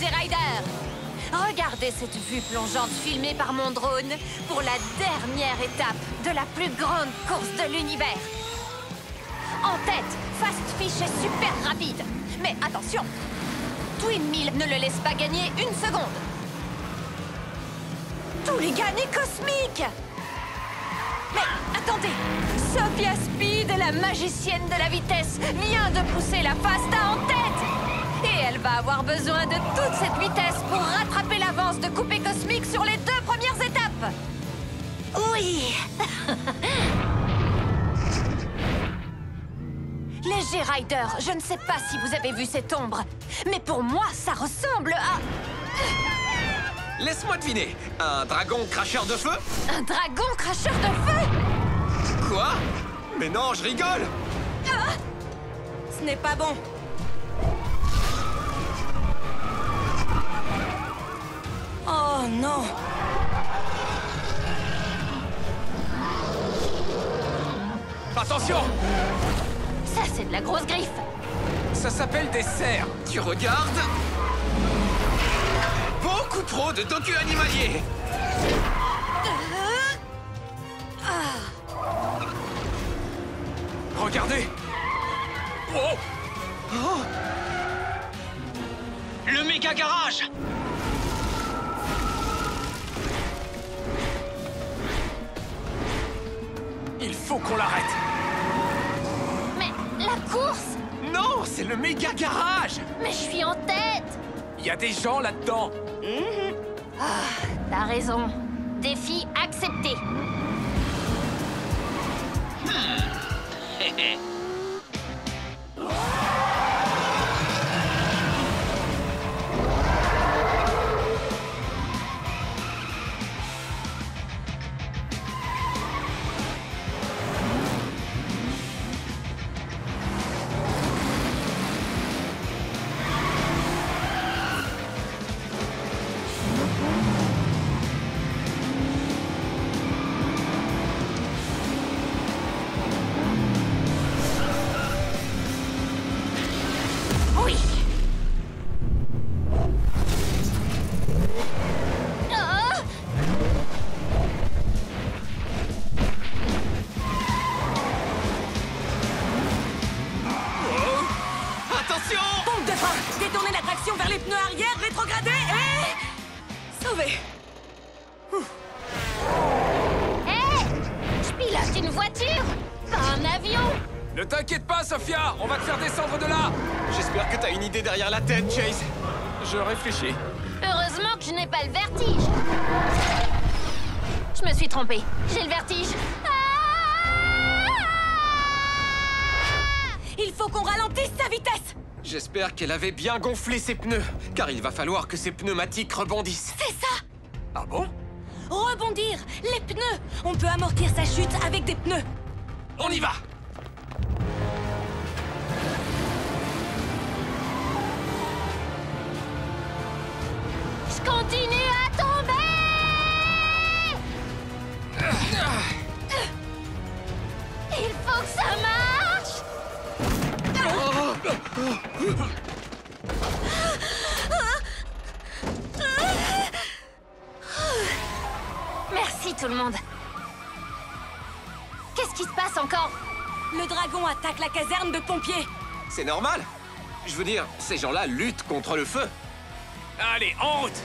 G-Rider! Regardez cette vue plongeante filmée par mon drone pour la dernière étape de la plus grande course de l'univers. En tête, Fast Fish est super rapide. Mais attention, Twin Mill ne le laisse pas gagner une seconde. Touligane est cosmique! Mais attendez, Sophia Speed, la magicienne de la vitesse, vient de pousser la Fasta en tête! Et elle va avoir besoin de toute cette vitesse pour rattraper l'avance de Coupé Cosmique sur les 2 premières étapes! Oui! Les G-Rider, je ne sais pas si vous avez vu cette ombre, mais pour moi, ça ressemble à... Laisse-moi deviner, un dragon cracheur de feu? Un dragon cracheur de feu? Quoi? Mais non, je rigole! Ah! Ce n'est pas bon. Oh non! Attention! Ça, c'est de la grosse griffe. Ça s'appelle des cerfs. Tu regardes? Beaucoup trop de docu animaliers. Regardez! Oh! Oh! Le méga garage! Il faut qu'on l'arrête! Mais la course? Non, c'est le méga garage! Mais je suis en tête! Il y a des gens là-dedans! T'as raison. Défi accepté. Oui. Ah! Attention! Pompe de frein! Détournez la traction vers les pneus arrière, rétrogradez et... Sauvé! Hé! Je pilote une voiture, pas un avion! Ne t'inquiète pas, Sophia! On va te faire descendre de là! J'espère que t'as une idée derrière la tête, Chase. Je réfléchis. Heureusement que je n'ai pas le vertige. Je me suis trompée. J'ai le vertige. Il faut qu'on ralentisse sa vitesse. J'espère qu'elle avait bien gonflé ses pneus, car il va falloir que ses pneumatiques rebondissent. C'est ça. Ah bon? Rebondir. Les pneus. On peut amortir sa chute avec des pneus. On y va! Je continue à tomber. Il faut que ça marche. Merci tout le monde. Qu'est-ce qui se passe encore? Le dragon attaque la caserne de pompiers. C'est normal. Je veux dire, ces gens-là luttent contre le feu. Allez, en route!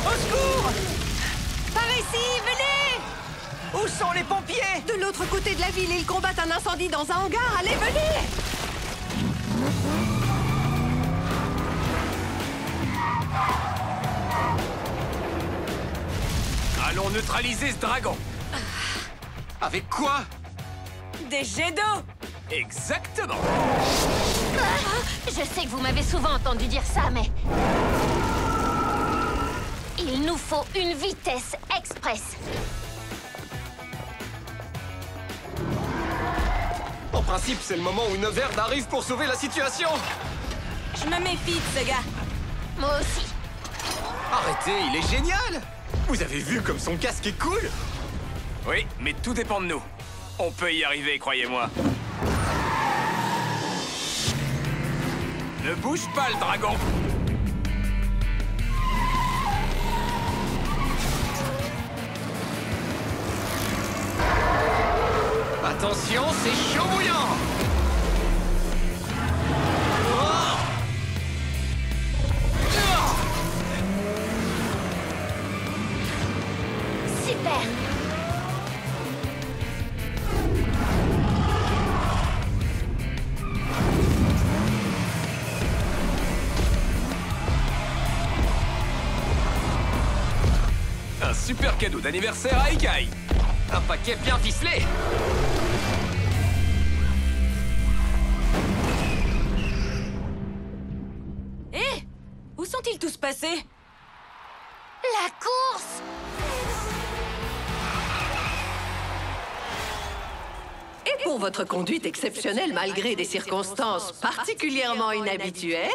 Au secours! Par ici, venez! Où sont les pompiers? De l'autre côté de la ville, ils combattent un incendie dans un hangar. Allez, venez! Allons neutraliser ce dragon. Avec quoi? Des jets d'eau! Exactement. Je sais que vous m'avez souvent entendu dire ça, mais... Il nous faut une vitesse express. En principe, c'est le moment où Neverd arrive pour sauver la situation. Je me méfie de ce gars. Moi aussi. Arrêtez, il est génial. Vous avez vu comme son casque est cool? Oui, mais tout dépend de nous. On peut y arriver, croyez-moi. Ne bouge pas, le dragon! Attention, c'est chaud bouillant! Super! Un super cadeau d'anniversaire à Ikai! Un paquet bien ficelé! Hé! Où sont-ils tous passés? La course! Et pour votre conduite exceptionnelle malgré des circonstances particulièrement inhabituelles,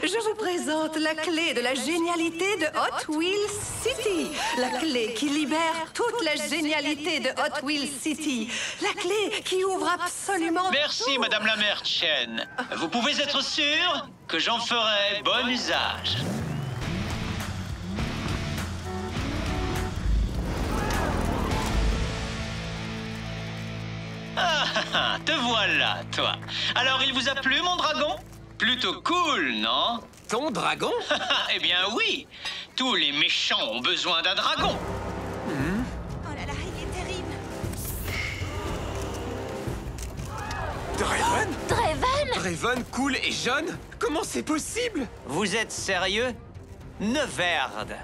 je vous présente la clé de la génialité de Hot Wheels City. La clé qui libère toute la génialité de Hot Wheels City. La clé qui ouvre absolument Merci, tout. Madame la mère Chen. Vous pouvez être sûr que j'en ferai bon usage. Ah, te voilà, toi. Alors, il vous a plu, mon dragon? Plutôt cool, non? Ton dragon? Eh bien, oui. Tous les méchants ont besoin d'un dragon. Oh là là, il est terrible! Draven? Draven! Draven, cool et jeune? Comment c'est possible? Vous êtes sérieux? Neverd.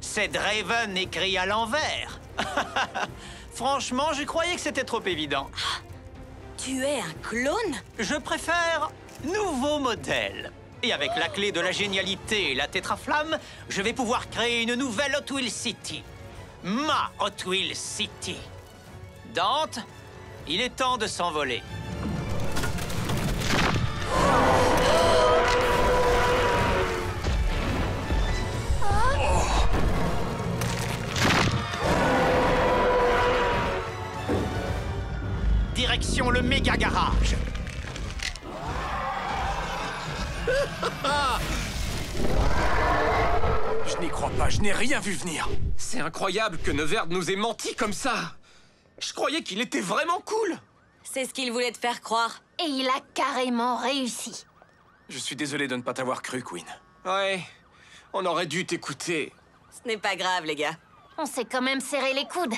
C'est Draven écrit à l'envers. Franchement, je croyais que c'était trop évident. Tu es un clone? Je préfère nouveau modèle. Et avec la clé de la génialité et la tétraflamme, je vais pouvoir créer une nouvelle Hot Wheels City. Ma Hot Wheels City. Dante, il est temps de s'envoler. Direction le méga garage. Je n'y crois pas, je n'ai rien vu venir. C'est incroyable que Neverd nous ait menti comme ça. Je croyais qu'il était vraiment cool. C'est ce qu'il voulait te faire croire. Et il a carrément réussi. Je suis désolé de ne pas t'avoir cru, Queen. Ouais, on aurait dû t'écouter. Ce n'est pas grave, les gars. On s'est quand même serré les coudes.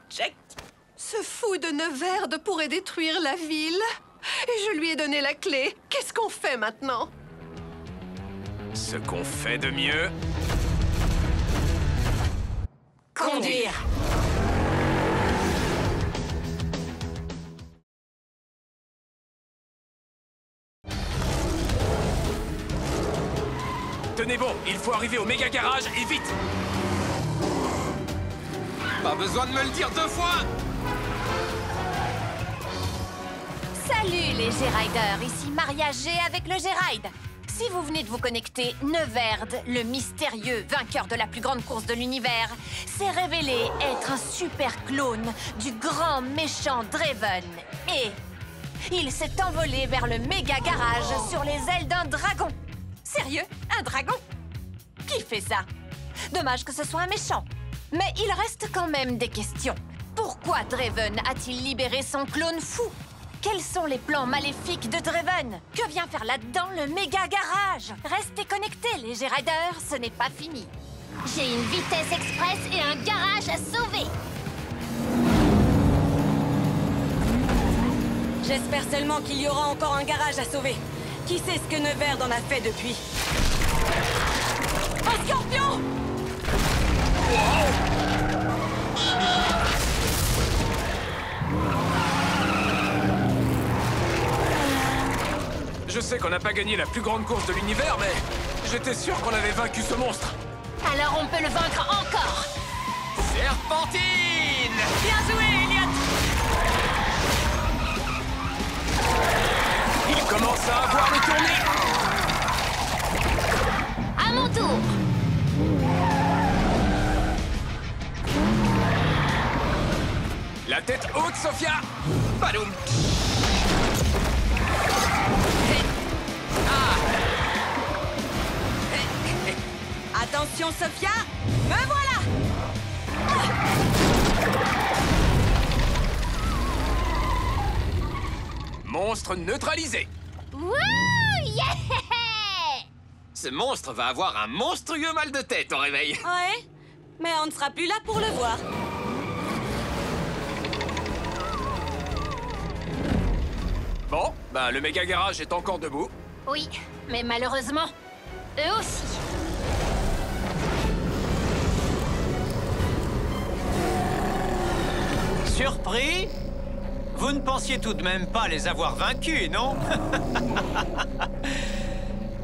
Check. Ce fou de Neverd pourrait détruire la ville. Et je lui ai donné la clé. Qu'est-ce qu'on fait maintenant? Ce qu'on fait de mieux... Conduire. Tenez bon, il faut arriver au méga garage et vite. Pas besoin de me le dire 2 fois. Salut les G-Riders, ici Maria G avec le G-Ride. Si vous venez de vous connecter, Neverd, le mystérieux vainqueur de la plus grande course de l'univers, s'est révélé être un super clone du grand méchant Draven. Et il s'est envolé vers le méga garage sur les ailes d'un dragon. Sérieux? Un dragon? Qui fait ça? Dommage que ce soit un méchant. Mais il reste quand même des questions. Pourquoi Draven a-t-il libéré son clone fou? Quels sont les plans maléfiques de Draven? Que vient faire là-dedans le méga garage? Restez connectés, les G-Riders, ce n'est pas fini. J'ai une vitesse express et un garage à sauver. J'espère seulement qu'il y aura encore un garage à sauver. Qui sait ce que Neverd en a fait depuis? Un scorpion! Je sais qu'on n'a pas gagné la plus grande course de l'univers, mais j'étais sûr qu'on avait vaincu ce monstre. Alors on peut le vaincre encore. Serpentine! Bien joué, Elliot! Il commence à avoir le tournis. À mon tour. La tête haute, Sophia. Badoum. Attention, Sophia! Me voilà! Monstre neutralisé. Wouh! Yeah! Ce monstre va avoir un monstrueux mal de tête au réveil. Ouais, mais on ne sera plus là pour le voir. Bon, ben le méga garage est encore debout. Oui, mais malheureusement, eux aussi. Surpris? Vous ne pensiez tout de même pas les avoir vaincus, non?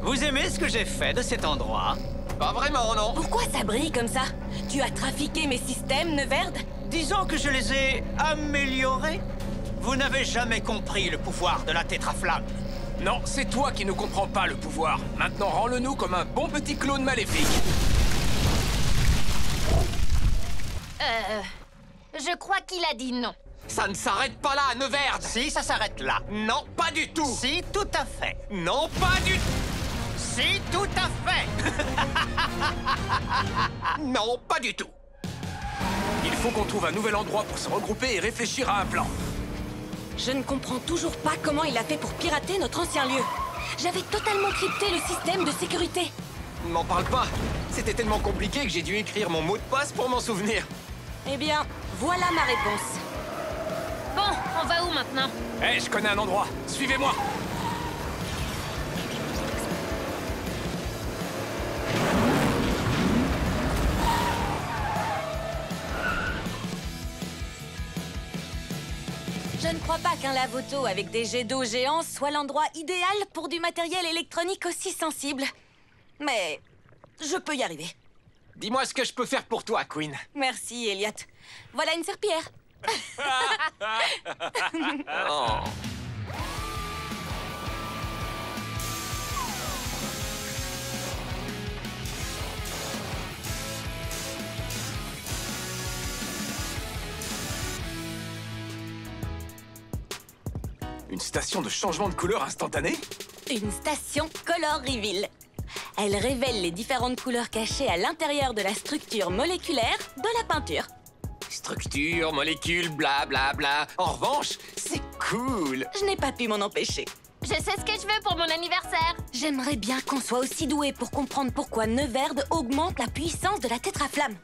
Vous aimez ce que j'ai fait de cet endroit? Pas vraiment, non. Pourquoi ça brille comme ça? Tu as trafiqué mes systèmes, Neverd? Disons que je les ai améliorés. Vous n'avez jamais compris le pouvoir de la tétraflamme. Non, c'est toi qui ne comprends pas le pouvoir. Maintenant, rends-le-nous comme un bon petit clone maléfique. Je crois qu'il a dit non. Ça ne s'arrête pas là, Neverd. Si, ça s'arrête là. Non, pas du tout. Si, tout à fait. Non, pas du tout. Si, tout à fait. Non, pas du tout. Il faut qu'on trouve un nouvel endroit pour se regrouper et réfléchir à un plan. Je ne comprends toujours pas comment il a fait pour pirater notre ancien lieu. J'avais totalement crypté le système de sécurité. Ne m'en parle pas. C'était tellement compliqué que j'ai dû écrire mon mot de passe pour m'en souvenir. Eh bien, voilà ma réponse. Bon, on va où maintenant? Hé, je connais un endroit. Suivez-moi. Je ne crois pas qu'un lave-auto avec des jets d'eau géants soit l'endroit idéal pour du matériel électronique aussi sensible. Mais je peux y arriver. Dis-moi ce que je peux faire pour toi, Queen. Merci, Elliot. Voilà une serpillière. Oh. Une station de changement de couleur instantanée? Une station Color Reveal. Elle révèle les différentes couleurs cachées à l'intérieur de la structure moléculaire de la peinture. Structure, molécules, bla bla bla. En revanche, c'est cool. Je n'ai pas pu m'en empêcher. Je sais ce que je veux pour mon anniversaire. J'aimerais bien qu'on soit aussi doué pour comprendre pourquoi Neverd augmente la puissance de la tétraflamme.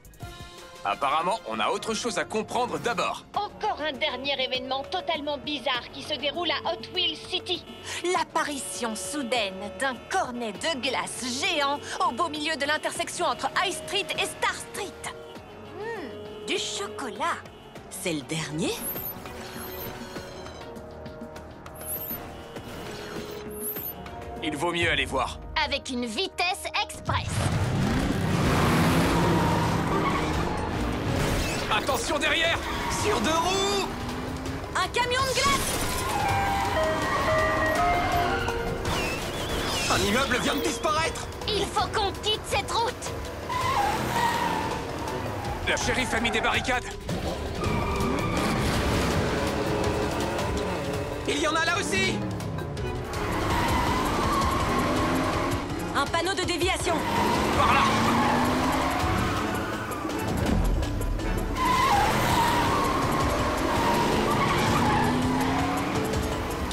Apparemment, on a autre chose à comprendre d'abord. Encore un dernier événement totalement bizarre qui se déroule à Hot Wheels City. L'apparition soudaine d'un cornet de glace géant au beau milieu de l'intersection entre High Street et Star Street. Du chocolat. C'est le dernier? Il vaut mieux aller voir. Avec une vitesse express. Attention derrière! Sur deux roues! Un camion de glace! Un immeuble vient de disparaître! Il faut qu'on quitte cette route. La shérif a mis des barricades! Il y en a là aussi! Un panneau de déviation. Par là!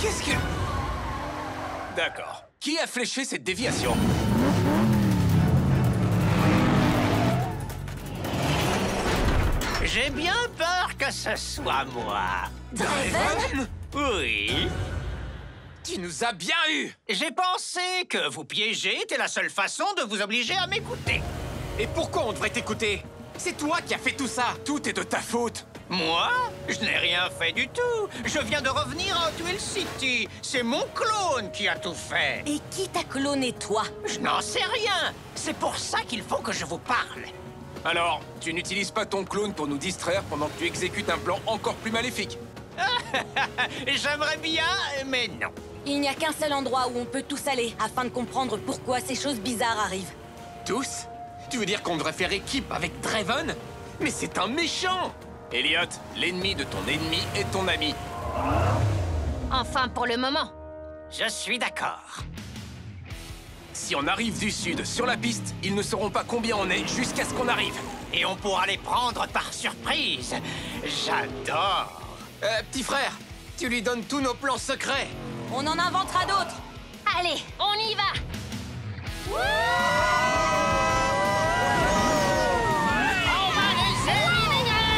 Qu'est-ce que... D'accord. Qui a fléché cette déviation? J'ai bien peur que ce soit moi. Draven? Oui. Tu nous as bien eu! J'ai pensé que vous piéger était la seule façon de vous obliger à m'écouter. Et pourquoi on devrait t'écouter? C'est toi qui as fait tout ça! Tout est de ta faute! Moi? Je n'ai rien fait du tout. Je viens de revenir à Hot Wheels City. C'est mon clone qui a tout fait. Et qui t'a cloné, toi? Je n'en sais rien. C'est pour ça qu'il faut que je vous parle. Alors, tu n'utilises pas ton clone pour nous distraire pendant que tu exécutes un plan encore plus maléfique? J'aimerais bien, mais non. Il n'y a qu'un seul endroit où on peut tous aller afin de comprendre pourquoi ces choses bizarres arrivent. Tous? Tu veux dire qu'on devrait faire équipe avec Draven? Mais c'est un méchant! Elliot, l'ennemi de ton ennemi est ton ami. Enfin, pour le moment. Je suis d'accord. Si on arrive du sud, sur la piste, ils ne sauront pas combien on est jusqu'à ce qu'on arrive. Et on pourra les prendre par surprise. J'adore. Petit frère, tu lui donnes tous nos plans secrets. On en inventera d'autres. Allez, on y va. On va les éliminer.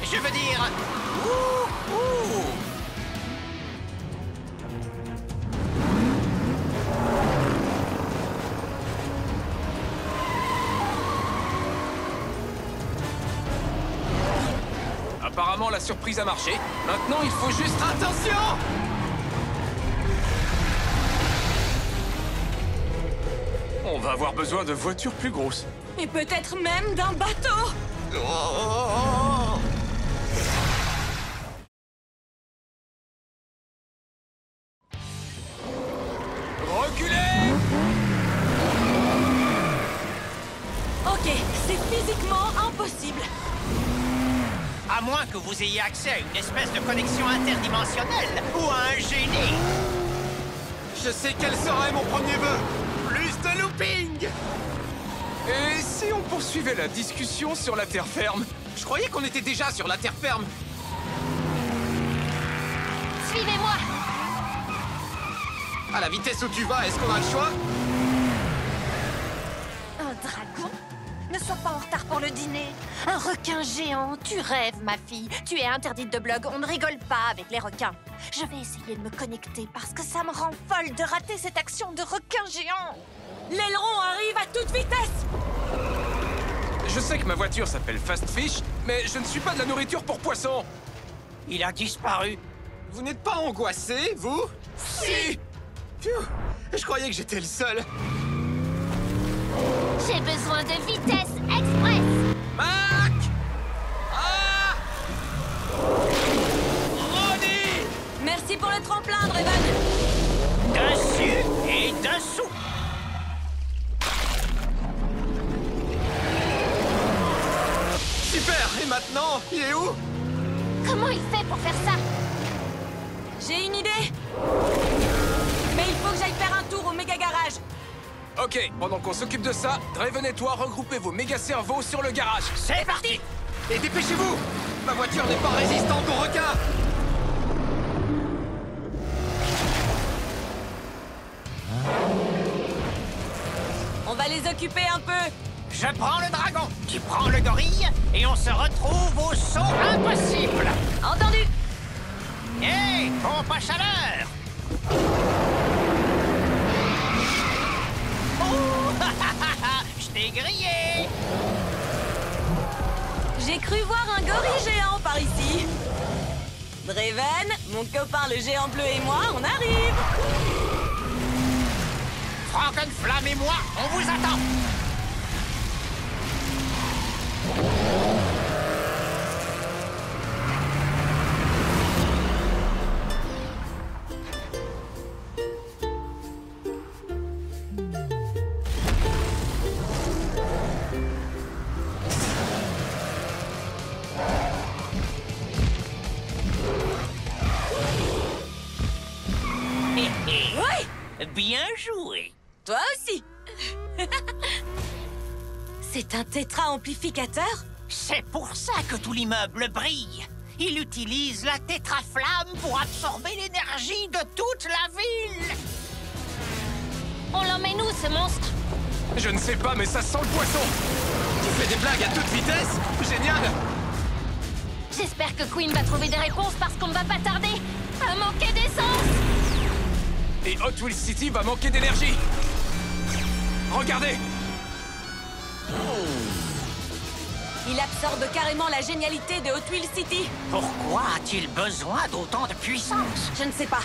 Je veux dire... Apparemment, la surprise a marché. Maintenant, il faut juste... Attention! On va avoir besoin de voitures plus grosses. Et peut-être même d'un bateau. Reculez! Ok, c'est physiquement impossible. À moins que vous ayez accès à une espèce de connexion interdimensionnelle ou à un génie. Je sais quel serait mon premier vœu. Plus de looping! Et si on poursuivait la discussion sur la terre ferme? Je croyais qu'on était déjà sur la terre ferme. Suivez-moi. À la vitesse où tu vas, est-ce qu'on a le choix? Un dragon? Ne sois pas en retard pour le dîner. Un requin géant, tu rêves, ma fille. Tu es interdite de blog, on ne rigole pas avec les requins. Je vais essayer de me connecter parce que ça me rend folle de rater cette action de requin géant. L'aileron arrive à toute vitesse. Je sais que ma voiture s'appelle Fast Fish, mais je ne suis pas de la nourriture pour poissons. Il a disparu. Vous n'êtes pas angoissé, vous? Si! Phew, je croyais que j'étais le seul. J'ai besoin de vitesse express. Mac! Ah! Ronnie! Merci pour le tremplin, Draven. Dessus et dessous. Super! Et maintenant, il est où? Comment il fait pour faire ça? J'ai une idée. Mais il faut que j'aille faire un tour au méga garage. Ok, pendant qu'on s'occupe de ça, Draven et toi, regroupez vos méga cerveaux sur le garage. C'est parti. Et dépêchez-vous! Ma voiture n'est pas résistante aux requins! On va les occuper un peu. Je prends le dragon, tu prends le gorille, et on se retrouve au saut impossible. Entendu. Hé, pompe à chaleur. Oh, je t'ai grillé. J'ai cru voir un gorille géant par ici. Draven, mon copain le géant bleu et moi, on arrive. Frankenflamme et moi, on vous attend. Oui, Bien joué. toi aussi. C'est un tétra-amplificateur? C'est pour ça que tout l'immeuble brille. Il utilise la tétraflamme pour absorber l'énergie de toute la ville. On l'emmène où, ce monstre? Je ne sais pas, mais ça sent le poisson! Tu fais des blagues à toute vitesse? Génial! J'espère que Queen va trouver des réponses parce qu'on ne va pas tarder à manquer d'essence. Et Hot Wheels City va manquer d'énergie! Regardez! Il absorbe carrément la génialité de Hot Wheels City. Pourquoi a-t-il besoin d'autant de puissance? Je ne sais pas,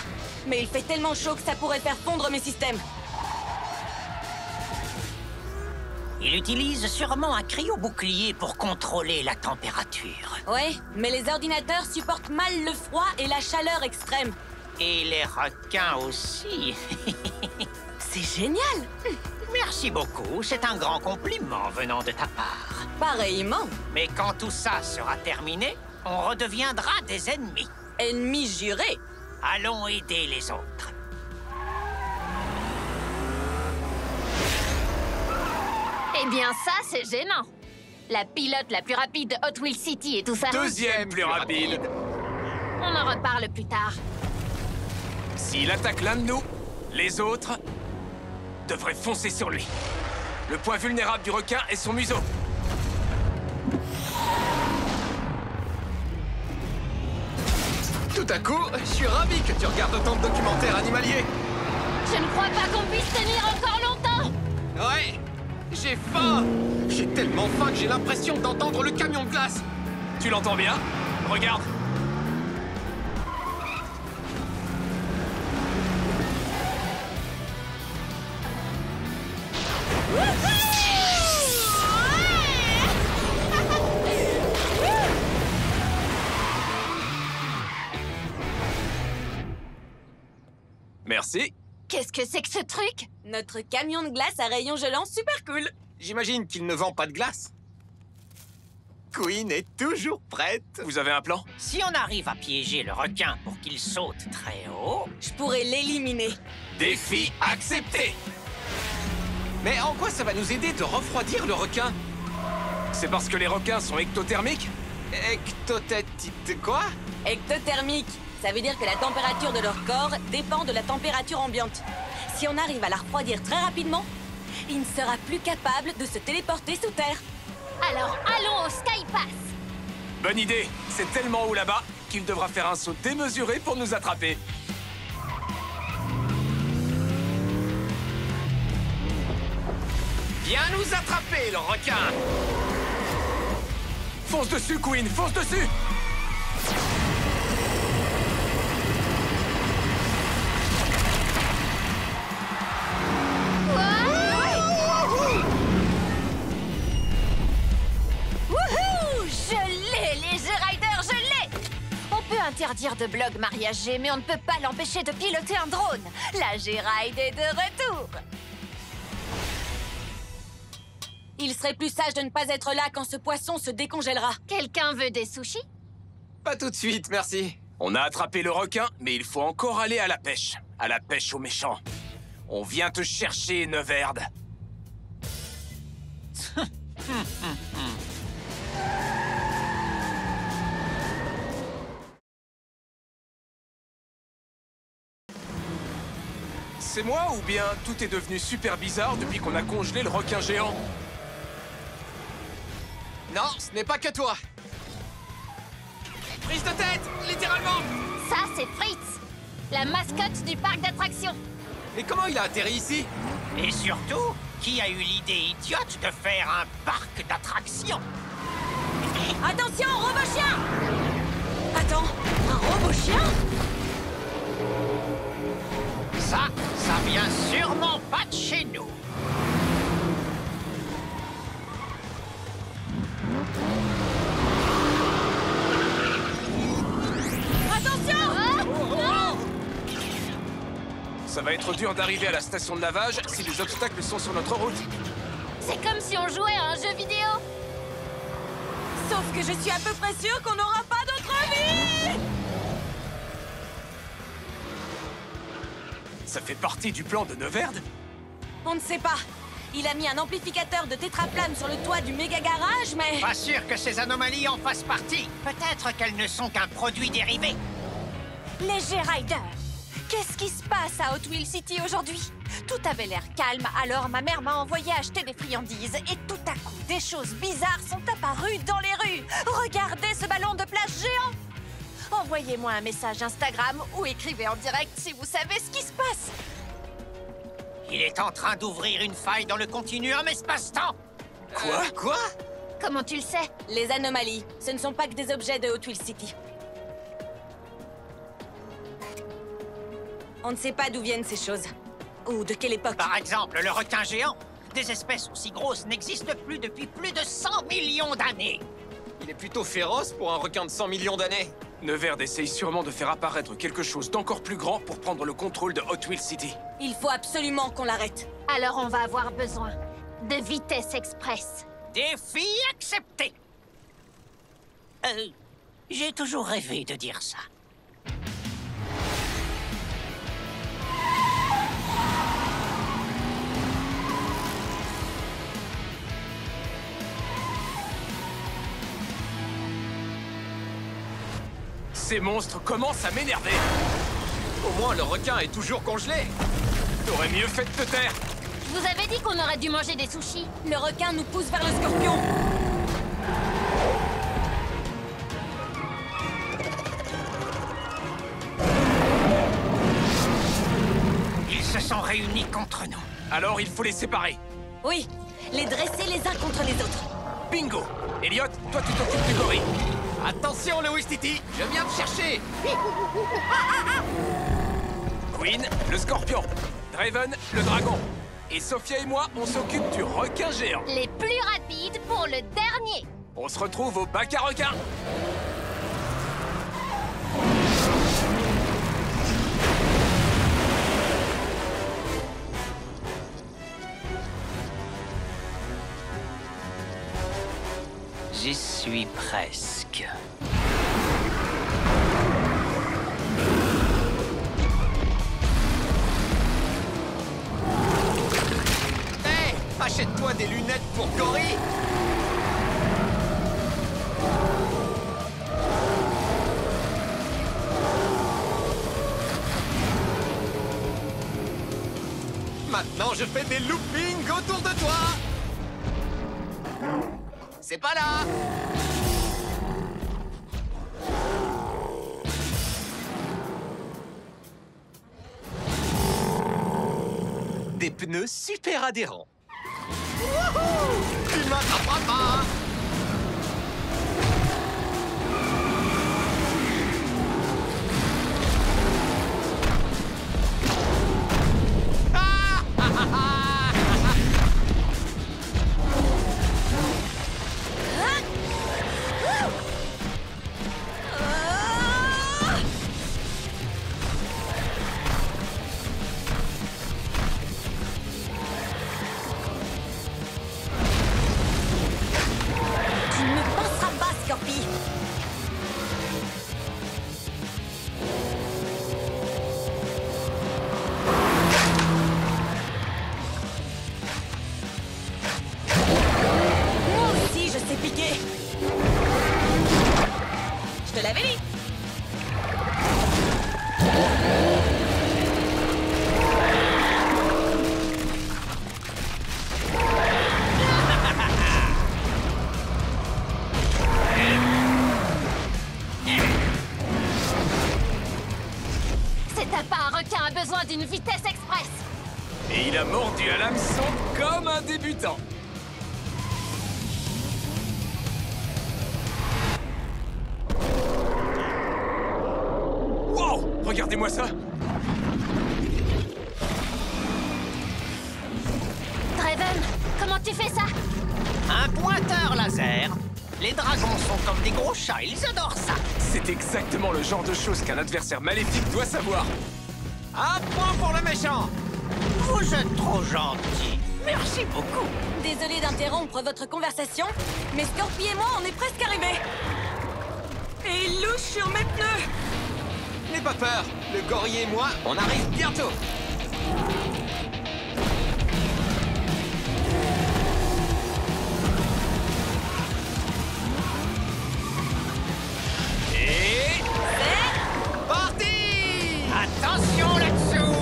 mais il fait tellement chaud que ça pourrait faire fondre mes systèmes. Il utilise sûrement un cryo-bouclier pour contrôler la température. Ouais, mais les ordinateurs supportent mal le froid et la chaleur extrême. Et les requins aussi. C'est génial! Merci beaucoup, c'est un grand compliment venant de ta part. Pareillement. Mais quand tout ça sera terminé, on redeviendra des ennemis. Ennemi juré. Allons aider les autres. Bien ça, c'est gênant. La pilote la plus rapide de Hot Wheels City et tout ça. Deuxième plus rapide. On en reparle plus tard. S'il attaque l'un de nous, les autres devraient foncer sur lui. Le point vulnérable du requin est son museau. Tout à coup, je suis ravi que tu regardes autant de documentaires animaliers. Je ne crois pas qu'on puisse tenir encore longtemps. Ouais, j'ai faim. J'ai tellement faim que j'ai l'impression d'entendre le camion de glace. Tu l'entends bien? Regarde. Merci. Qu'est-ce que c'est que ce truc? Notre camion de glace à rayon gelant super cool. J'imagine qu'il ne vend pas de glace. Queen est toujours prête. Vous avez un plan? Si on arrive à piéger le requin pour qu'il saute très haut... Je pourrais l'éliminer. Défi accepté. Mais en quoi ça va nous aider de refroidir le requin? C'est parce que les requins sont ectothermiques? Quoi? Ectothermique. Ça veut dire que la température de leur corps dépend de la température ambiante. Si on arrive à la refroidir très rapidement, il ne sera plus capable de se téléporter sous terre. Alors allons au Sky Pass. Bonne idée. C'est tellement haut là-bas qu'il devra faire un saut démesuré pour nous attraper. Viens nous attraper, le requin! Fonce dessus, Queen, fonce dessus! Wouhou! Je l'ai, les G-Riders, je l'ai! On peut interdire de blog mariage G, mais on ne peut pas l'empêcher de piloter un drone. La G-Ride est de retour. Il serait plus sage de ne pas être là quand ce poisson se décongèlera. Quelqu'un veut des sushis? Pas tout de suite, merci. On a attrapé le requin, mais il faut encore aller à la pêche. À la pêche aux méchants. On vient te chercher, Neverd. C'est moi ou bien tout est devenu super bizarre depuis qu'on a congelé le requin géant? Non, ce n'est pas que toi. Prise de tête, littéralement. Ça, c'est Fritz, la mascotte du parc d'attractions. Et comment il a atterri ici? Et surtout, qui a eu l'idée idiote de faire un parc d'attractions? Attention, robot-chien! Attends, un robot-chien? Ça vient sûrement pas de chez nous. Ça va être dur d'arriver à la station de lavage si les obstacles sont sur notre route. C'est comme si on jouait à un jeu vidéo. Sauf que je suis à peu près sûre qu'on n'aura pas d'autre vie! Ça fait partie du plan de Neverd? On ne sait pas. Il a mis un amplificateur de tétraflamme sur le toit du méga garage, mais... Pas sûr que ces anomalies en fassent partie. Peut-être qu'elles ne sont qu'un produit dérivé. Les G-Riders! Qu'est-ce qui se passe à Hot Wheels City aujourd'hui? Tout avait l'air calme, alors ma mère m'a envoyé acheter des friandises. Et tout à coup, des choses bizarres sont apparues dans les rues. Regardez ce ballon de plage géant! Envoyez-moi un message Instagram ou écrivez en direct si vous savez ce qui se passe. Il est en train d'ouvrir une faille dans le continuum espace-temps. Quoi? Comment tu le sais? Les anomalies, ce ne sont pas que des objets de Hot Wheels City. On ne sait pas d'où viennent ces choses. Ou de quelle époque. Par exemple, le requin géant. Des espèces aussi grosses n'existent plus depuis plus de 100 millions d'années. Il est plutôt féroce pour un requin de 100 millions d'années. Neverd essaye sûrement de faire apparaître quelque chose d'encore plus grand pour prendre le contrôle de Hot Wheels City. Il faut absolument qu'on l'arrête. Alors on va avoir besoin de vitesse express. Défi accepté. J'ai toujours rêvé de dire ça. Ces monstres commencent à m'énerver. Au moins, le requin est toujours congelé. T'aurais mieux fait de te taire. Je vous avais dit qu'on aurait dû manger des sushis. Le requin nous pousse vers le scorpion. Ils se sont réunis contre nous. Alors, il faut les séparer. Oui, les dresser les uns contre les autres. Bingo! Elliot, toi tu t'occupes du gorille. Attention, Lewis Titi, je viens te chercher. Queen, le scorpion. Draven, le dragon. Et Sophia et moi, on s'occupe du requin géant. Les plus rapides pour le dernier. On se retrouve au bac à requins. J'y suis presque. Hé, achète-toi des lunettes pour gorille. Maintenant, je fais des loopings autour de toi. C'est pas là. Des pneus super adhérents. Wouhou! Tu m'attraperas pas. Je te l'avais dit. C'est à part un requin a besoin d'une vitesse express. Et il a mordu à l'hameçon comme un débutant. Wow! Regardez-moi ça! Draven, comment tu fais ça? Un pointeur laser. Les dragons sont comme des gros chats, ils adorent ça. C'est exactement le genre de choses qu'un adversaire maléfique doit savoir. Un point pour le méchant! Vous êtes trop gentil. Merci beaucoup. Désolé d'interrompre votre conversation, mais Scorpi et moi, on est presque arrivés. Et il louche sur mes pneus. N'aie pas peur, le gorille et moi, on arrive bientôt. Et... C'est parti! Attention là-dessous.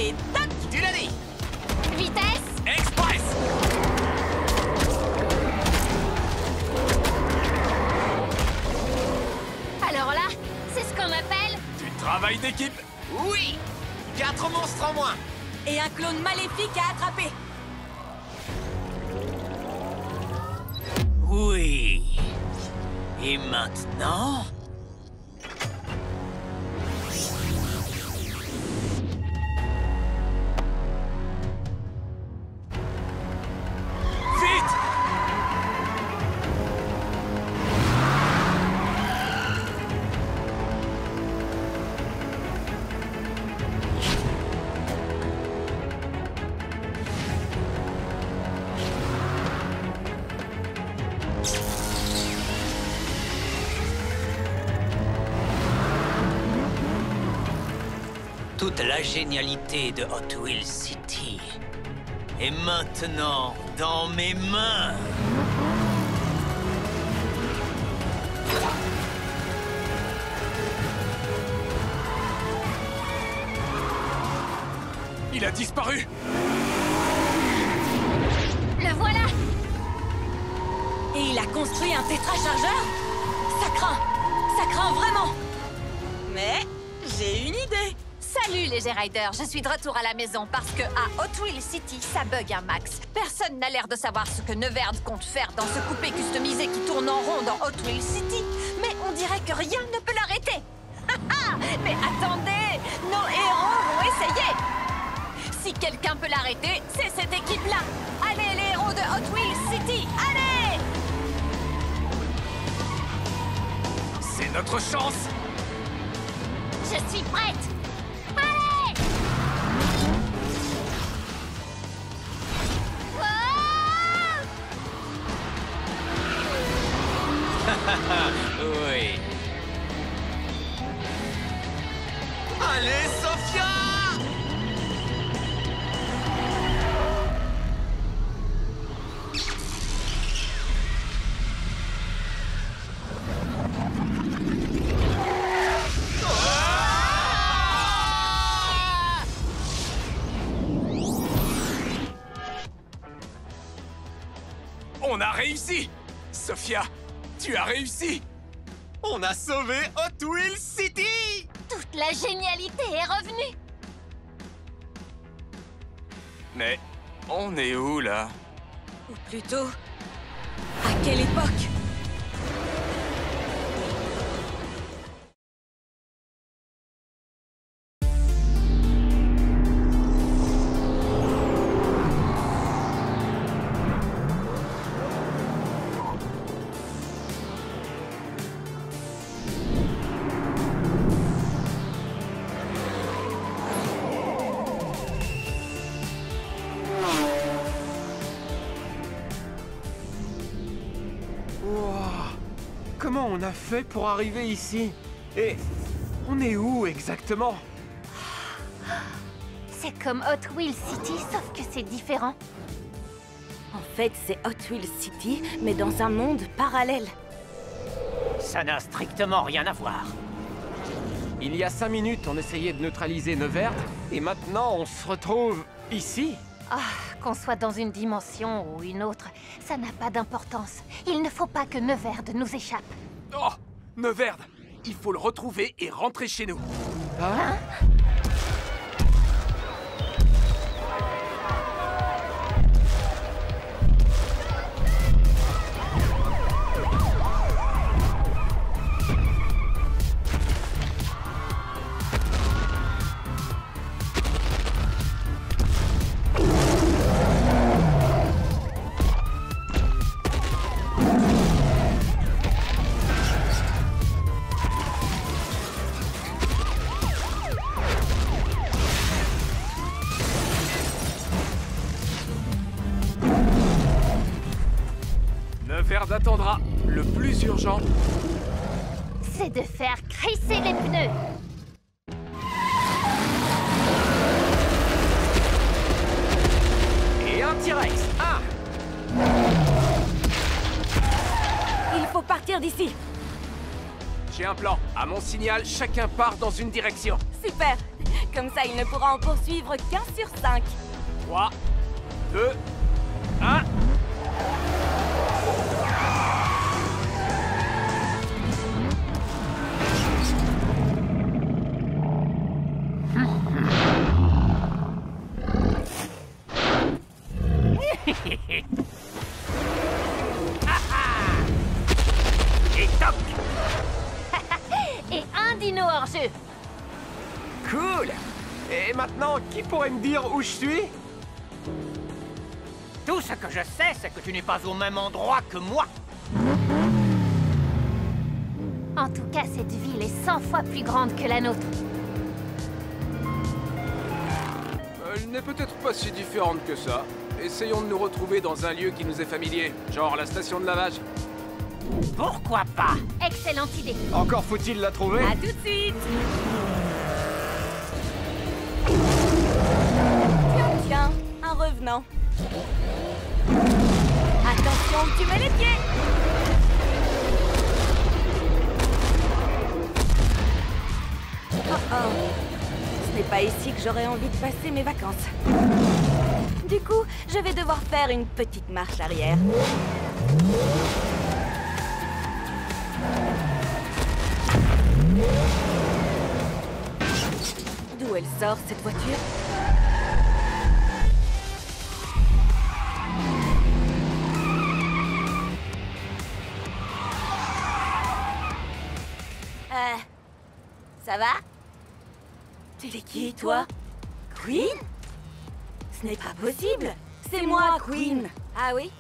et tac. Tu l'as dit! Vitesse? Express! Alors là, c'est ce qu'on appelle... Du travail d'équipe! Oui! 4 monstres en moins! Et un clone maléfique à attraper. Oui. Et maintenant... Vite! Toute la génialité de Hot Wheels City est maintenant dans mes mains. Il a disparu. Le voilà! Et il a construit un tétrachargeur? Ça craint vraiment! Mais j'ai une idée. Salut les G-Riders, je suis de retour à la maison parce que à Hot Wheels City, ça bug un max. Personne n'a l'air de savoir ce que Neverd compte faire dans ce coupé customisé qui tourne en rond dans Hot Wheels City. Mais on dirait que rien ne peut l'arrêter. Mais attendez, nos héros vont essayer. Si quelqu'un peut l'arrêter, c'est cette équipe-là. Allez les héros de Hot Wheels City, allez! C'est notre chance. Je suis prête! Allez! Oui. Allez, Sophia! On a réussi! Sophia, tu as réussi! On a sauvé Hot Wheels City! Toute la génialité est revenue! Mais on est où, là? Ou plutôt, à quelle époque? Comment on a fait pour arriver ici? Et on est où exactement? C'est comme Hot Wheels City, sauf que c'est différent. En fait, c'est Hot Wheels City, mais dans un monde parallèle. Ça n'a strictement rien à voir. Il y a 5 minutes, on essayait de neutraliser Neverd, et maintenant on se retrouve ici? Qu'on soit dans une dimension ou une autre, ça n'a pas d'importance. Il ne faut pas que Neverd nous échappe. Oh! Neverd! Il faut le retrouver et rentrer chez nous. Hein? Neverd attendra. Le plus urgent, C'est de faire crisser les pneus. et un T-Rex. Ah! Il faut partir d'ici. J'ai un plan. À mon signal, chacun part dans une direction. Super. Comme ça, il ne pourra en poursuivre qu'un sur 5. 3, 2, 1... Et toc! Et un dino hors jeu. Cool! Et maintenant, qui pourrait me dire où je suis? Tout ce que je sais, c'est que tu n'es pas au même endroit que moi. En tout cas, cette ville est 100 fois plus grande que la nôtre. Elle n'est peut-être pas si différente que ça. Essayons de nous retrouver dans un lieu qui nous est familier, genre la station de lavage. Pourquoi pas? Excellente idée. Encore faut-il la trouver? À tout de suite. Tiens, un revenant. Attention, tu mets les pieds. Oh oh, ce n'est pas ici que j'aurais envie de passer mes vacances. Du coup, je vais devoir faire une petite marche arrière. D'où elle sort, cette voiture? Ça va? T'es qui, toi? Queen? Ce n'est pas possible! C'est moi, Queen! Ah oui?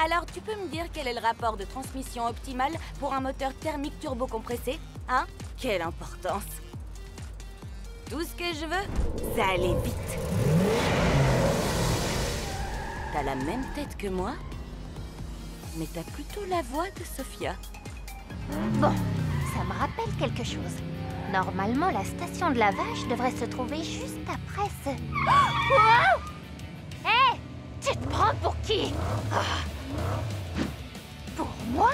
Alors, tu peux me dire quel est le rapport de transmission optimal pour un moteur thermique turbocompressé? Hein? Quelle importance! Tout ce que je veux, c'est aller vite. T'as la même tête que moi, mais t'as plutôt la voix de Sophia. Bon, ça me rappelle quelque chose. Normalement, la station de lavage devrait se trouver juste après ce... Wow! Hé! Tu te prends pour qui? Pour moi?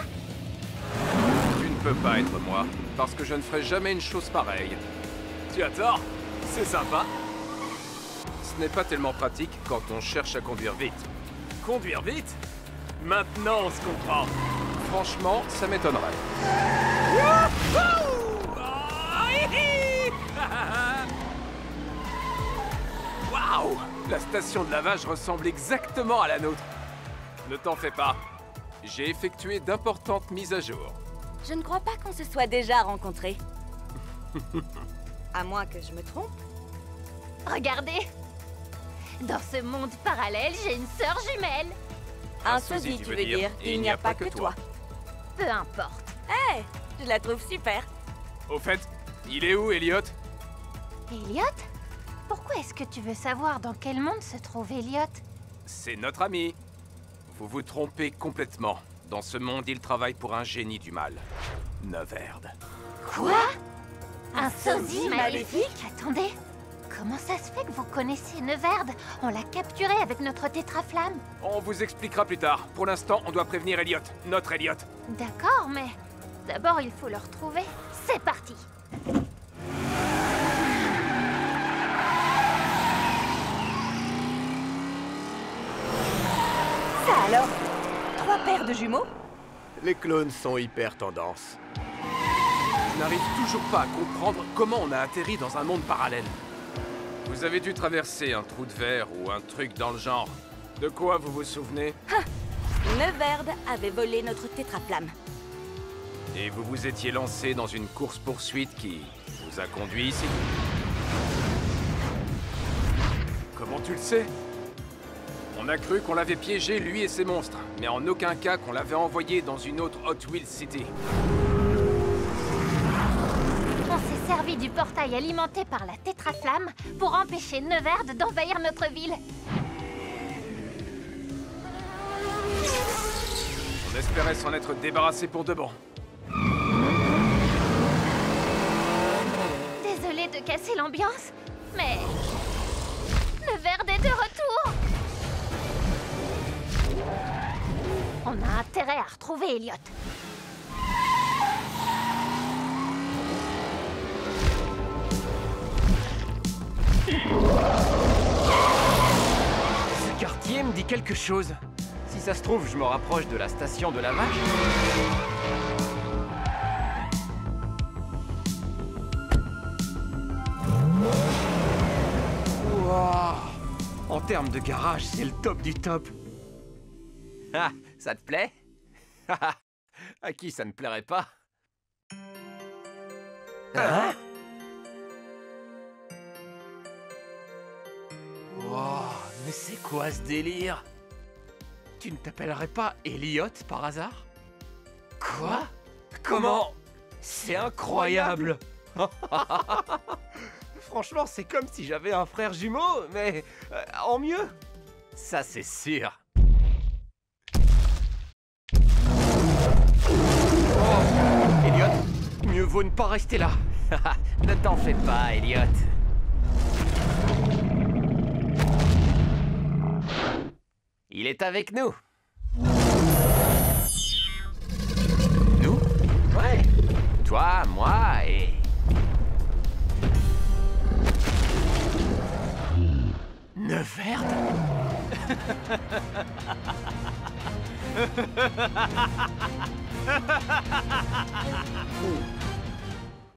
Tu ne peux pas être moi, parce que je ne ferai jamais une chose pareille. Tu as tort, c'est sympa. Ce n'est pas tellement pratique quand on cherche à conduire vite. Conduire vite? Maintenant, on se comprend. Franchement, ça m'étonnerait. Waouh! La station de lavage ressemble exactement à la nôtre. Ne t'en fais pas. J'ai effectué d'importantes mises à jour. Je ne crois pas qu'on se soit déjà rencontrés. À moins que je me trompe. Regardez! Dans ce monde parallèle, j'ai une sœur jumelle. Un sosie, tu veux dire. Il n'y a pas que toi. Peu importe. Hé, je la trouve super. Au fait, il est où, Elliot? Elliot? Pourquoi est-ce que tu veux savoir dans quel monde se trouve Elliot? C'est notre ami. Vous vous trompez complètement. Dans ce monde, il travaille pour un génie du mal. Neverd. Quoi? Un sosie maléfique? Attendez, comment ça se fait que vous connaissez Neverd? On l'a capturé avec notre tétraflamme. On vous expliquera plus tard. Pour l'instant, on doit prévenir Elliot. Notre Elliot. D'accord, mais d'abord il faut le retrouver. C'est parti! Ça alors? 3 paires de jumeaux? Les clones sont hyper tendance. Je n'arrive toujours pas à comprendre comment on a atterri dans un monde parallèle. Vous avez dû traverser un trou de verre ou un truc dans le genre. De quoi vous vous souvenez? Neverd avait volé notre tétraflamme. Et vous vous étiez lancé dans une course-poursuite qui vous a conduit ici. Comment tu le sais? On a cru qu'on l'avait piégé, lui et ses monstres, mais en aucun cas qu'on l'avait envoyé dans une autre Hot Wheels City. On s'est servi du portail alimenté par la tétraflamme pour empêcher Neverd d'envahir notre ville. On espérait s'en être débarrassé pour de bon. Désolée de casser l'ambiance, mais... Neverd est de retour! On a intérêt à retrouver Elliot. Ce quartier me dit quelque chose. Si ça se trouve, je me rapproche de la station de lavage. Wow. En termes de garage, c'est le top du top. Ah, ça te plaît? À qui ça ne plairait pas? Hein? Wow, mais c'est quoi ce délire? Tu ne t'appellerais pas Elliot par hasard? Quoi? Comment? C'est incroyable! Franchement, c'est comme si j'avais un frère jumeau, mais en mieux. Ça, c'est sûr. Oh, Elliot, mieux vaut ne pas rester là. Ne t'en fais pas, Elliot. Il est avec nous. Nous? Ouais. Toi, moi et... Verde?